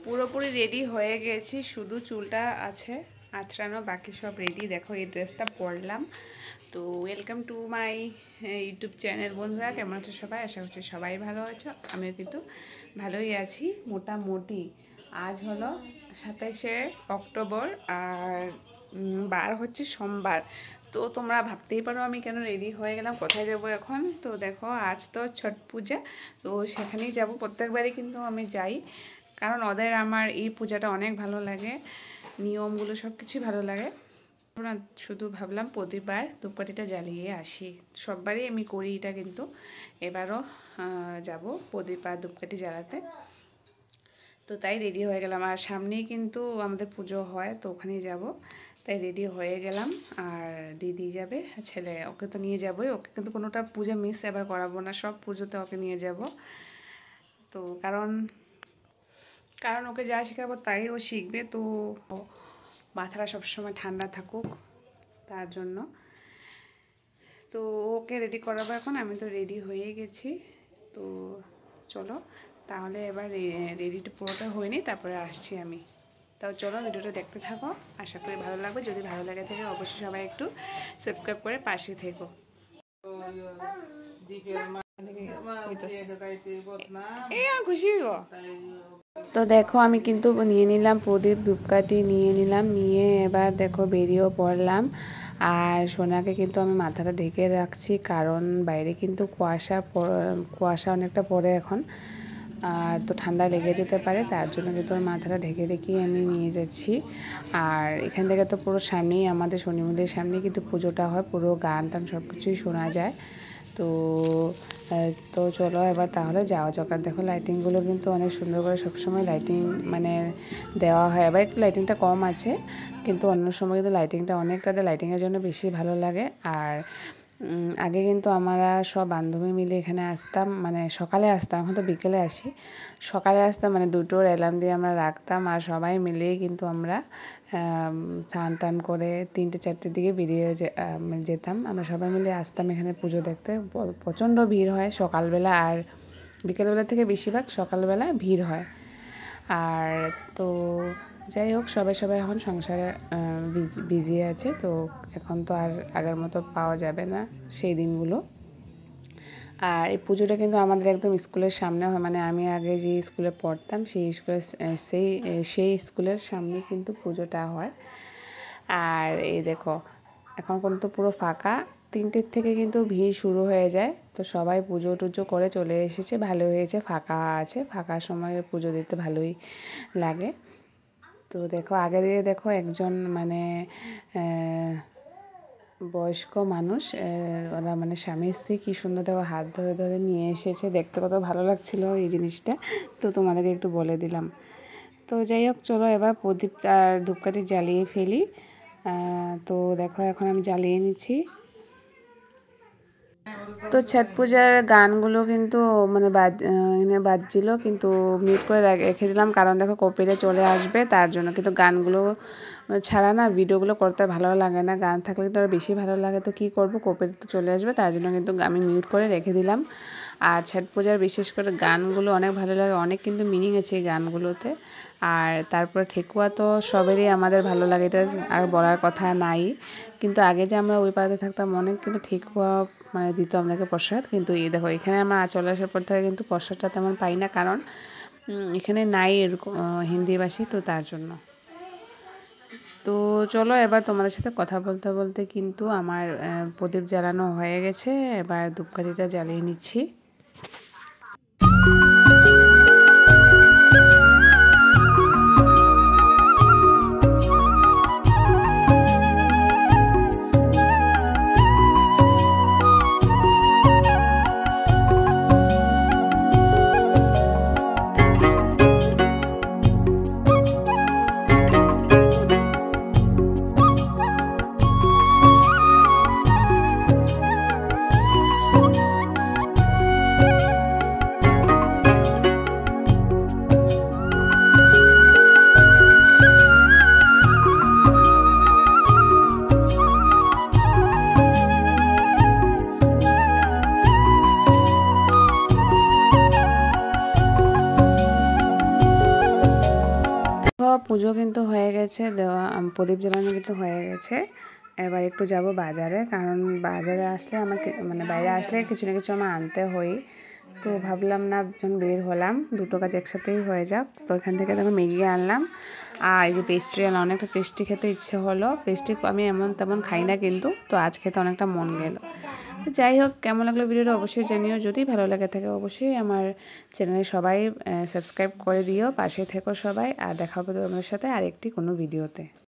পুরোপুরি রেডি হয়ে গেছি, শুধু চুলটা আছে আঁচড়ানো, বাকি সব রেডি। দেখো এই ড্রেসটা পরলাম। তো welcome to my YouTube channel. বন্ধুরা কেমন আছো সবাই? আশা করছি সবাই ভালো আছো, আমিও কিন্তু ভালোই আছি মোটামুটি। আজ হলো 27শে অক্টোবর আর বার হচ্ছে সোমবার। তো তোমরা ভাবতেই পারো আমি কেন রেডি হয়ে গেলাম, কোথায় যাব এখন। তো দেখো আজ তো ছট পূজা, তো সেখানেই যাব। প্রত্যেকবারই কিন্তু আমি যাই, কারণ ওদের আমার এই পূজাটা অনেক ভালো লাগে, নিয়মগুলো সব কিছুই ভালো লাগে না। শুধু ভাবলাম প্রতিবার ধূপকাঠিটা জ্বালিয়ে আসি, সববারই আমি করি এটা, কিন্তু এবারও যাব প্রদীপ আর ধূপকাঠি জ্বালাতে। তো তাই রেডি হয়ে গেলাম, আর সামনেই কিন্তু আমাদের পুজো হয়, তো ওখানেই যাব। তাই রেডি হয়ে গেলাম। আর দিদি যাবে, ছেলে, ওকে তো নিয়ে যাবোই। ওকে কিন্তু কোনোটা পুজো মিস এবার করাবো না, সব পুজোতে ওকে নিয়ে যাব। তো কারণ ওকে যা শেখাবো তাই ও শিখবে। তো মাথাটা সবসময় ঠান্ডা থাকুক, তার জন্য তো ওকে রেডি করাবো এখন। আমি তো রেডি হয়ে গেছি। তো চলো তাহলে এবার রেডিটা পুরোটা হয়নি, তারপরে আসছি আমি। তাও চলো ভিডিওটা দেখতে থাকো, আশা করি ভালো লাগবে। যদি ভালো লাগে থাকে অবশ্যই সবাই একটু সাবস্ক্রাইব করে পাশে থেকো। খুশি গো। তো দেখো আমি কিন্তু নিয়ে নিলাম প্রদীপ, ধূপকাঠি নিয়ে নিলাম, নিয়ে এবার দেখো বেরিয়েও পড়লাম। আর সোনাকে কিন্তু আমি মাথাটা ঢেকে রাখছি, কারণ বাইরে কিন্তু কুয়াশা অনেকটা পড়ে এখন, আর তো ঠান্ডা লেগে যেতে পারে, তার জন্য কিন্তু আমার মাথাটা ঢেকে রেখেই আমি নিয়ে যাচ্ছি। আর এখান থেকে তো পুরো সামনেই আমাদের শনি মন্দিরের সামনেই কিন্তু পুজোটা হয়, পুরো গান টান সব কিছুই শোনা যায়। তো চলো এবার তাহলে যাওয়া যাক। আর দেখো লাইটিংগুলো কিন্তু অনেক সুন্দর করে সবসময় লাইটিং মানে দেওয়া হয়। এবার একটু লাইটিংটা কম আছে, কিন্তু অন্য সময় কিন্তু লাইটিংটা অনেকটা দেয়, লাইটিংয়ের জন্য বেশি ভালো লাগে। আর আগে কিন্তু আমরা সব বান্ধবী মিলে এখানে আসতাম, মানে সকালে আসতাম, এখন তো বিকেলে আসি। সকালে আসতাম মানে 2টোর অ্যালার্ম দিয়ে আমরা রাখতাম, আর সবাই মিলেই কিন্তু আমরা স্নান টান করে 3টে-4টের দিকে বেরিয়ে যেতাম। আমরা সবাই মিলে আসতাম এখানে পুজো দেখতে। প্রচণ্ড ভিড় হয় সকালবেলা, আর বিকেলবেলা থেকে বেশিরভাগ সকালবেলা ভিড় হয়। আর তো যাই হোক, সবাই এখন সংসারে বিজি আছে, তো এখন তো আর আগের মতো পাওয়া যাবে না সেই দিনগুলো। আর এই পুজোটা কিন্তু আমাদের একদম স্কুলের সামনে হয়, মানে আমি আগে যে স্কুলে পড়তাম সেই স্কুলের সামনে কিন্তু পুজোটা হয়। আর এই দেখো এখন কিন্তু পুরো ফাঁকা, 3টের থেকে কিন্তু ভিড় শুরু হয়ে যায়। তো সবাই পুজো টুজো করে চলে এসেছে, ভালো হয়েছে ফাঁকা আছে, ফাঁকার সময় পুজো দিতে ভালোই লাগে। তো দেখো আগে দিয়ে দেখো একজন মানে বয়স্ক মানুষ, ওরা মানে স্বামী স্ত্রী, কী সুন্দর দেখো হাত ধরে ধরে নিয়ে এসেছে, দেখতে কত ভালো লাগছিল এই জিনিসটা। তো তোমাদেরকে একটু বলে দিলাম। তো যাই হোক চলো এবার প্রদীপ আর ধূপকাঠি জ্বালিয়ে ফেলি। তো দেখো এখন আমি জ্বালিয়ে নিচ্ছি। তো ছট পূজার গানগুলো কিন্তু মানে বাজছিল, কিন্তু মিউট করে রেখে দিলাম, কারণ দেখো কপিরাইট চলে আসবে, তার জন্য। কিন্তু গানগুলো ছাড়া না ভিডিওগুলো করতে ভালো লাগে না, গান থাকলে তো আরও বেশি ভালো লাগে। তো কী করবো, কপিরাইট তো চলে আসবে, তার জন্য কিন্তু আমি মিউট করে রেখে দিলাম। আর ছট পূজার বিশেষ করে গানগুলো অনেক ভালো লাগে, অনেক কিন্তু মিনিং আছে এই গানগুলোতে। আর তারপরে ঠেকুয়া তো সবেরই আমাদের ভালো লাগে, এটা আর বলার কথা নাই। কিন্তু আগে যে আমরা ওই পাড়াতে থাকতাম, অনেক কিন্তু ঠেকুয়া মানে দিত আমাদেরকে প্রসাদ। কিন্তু এই দেখো এখানে আমরা চলে আসার পর থেকে কিন্তু প্রসাদটা তেমন পাই না, কারণ এখানে নাই এরকম হিন্দিভাষী, তো তার জন্য। তো চলো এবার তোমাদের সাথে কথা বলতে বলতে কিন্তু আমার প্রদীপ জ্বালানো হয়ে গেছে, এবার ধূপকাঠিটা জ্বালিয়ে নিচ্ছি। পুজো কিন্তু হয়ে গেছে, দেওয়া প্রদীপ জ্বালানো কিন্তু হয়ে গেছে। এবার একটু যাব বাজারে, কারণ বাজারে আসলে আমাকে মানে বাইরে আসলে কিছু না কিছু আমার আনতে হয়। তো ভাবলাম না, যখন বের হলাম দুটো কাজ একসাথেই হয়ে যাক। তো এখান থেকে দেখো ম্যাগি আনলাম, আর এই যে পেস্ট্রি আনলাম। অনেকটা পেস্ট্রি খেতে ইচ্ছে হলো। পেস্ট্রি আমি এমন তেমন খাই না কিন্তু, তো আজ খেতে অনেকটা মন গেল। তো যাই হোক, কেমন লাগলো ভিডিওটা অবশ্যই জানিও। যদি ভালো লাগে থাকে অবশ্যই আমার চ্যানেলে সবাই সাবস্ক্রাইব করে দিও, পাশে থেকো সবাই। আর দেখা হবে তোমাদের সাথে আরেকটি কোনো ভিডিওতে।